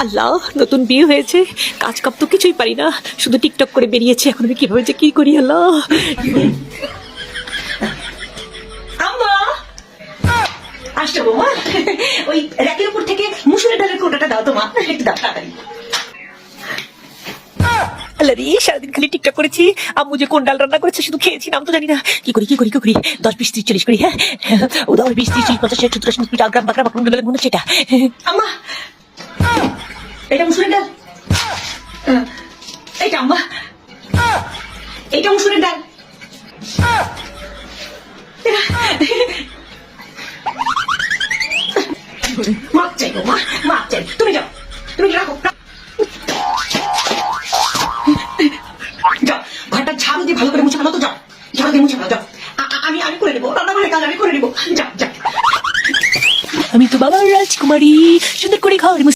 আল্লাহ, নতুন বিয়ে হয়েছে, কাজ কাপ তো কিছুই পারি না, শুধু টিকটক করে বেরিয়েছে। এখন আমি কিভাবে যে কি করি আল্লাহ। আম্মা আসছো বৌমা? ওই র্যাকের উপর থেকে মুসুরের ডালের কৌটাটা দাও তো মা, একটু দাও তাড়াতাড়ি। আল্লাহ রে, সারাদিন খালি টিকটক করেছি। আম্মু যে কোন ডাল রান্না করেছে শুধু খেয়েছি, নাম তো জানি না। কি করি 10, 20, 30, 40 করি। হ্যাঁ ও দাও 20, 30, 40, 50, 60, 70, 80, 90, গ্রাম বাকরা বাকরুন ডালের মনে হচ্ছে এটা। আম্মা এটা মুসুরের ডাল। এইটা আম্মা, এইটা মুসুরের ডাল। মাপ চাই গো মা, মাপ চাই। তুমি যাও, তুমি রাখো। যাও, ঘরটা ঝাড়ু দিয়ে ভালো করে মুছে ফেলো তো। যাও, ঝাড়ু দিয়ে মুছে ফেলো। যাও, আমি আমি করে নেবো, রান্নাঘরের কাজ আমি করে নেবো। যাও যাও। আমি তো বাবার রাজকুমারী, সুন্দর করে ঘর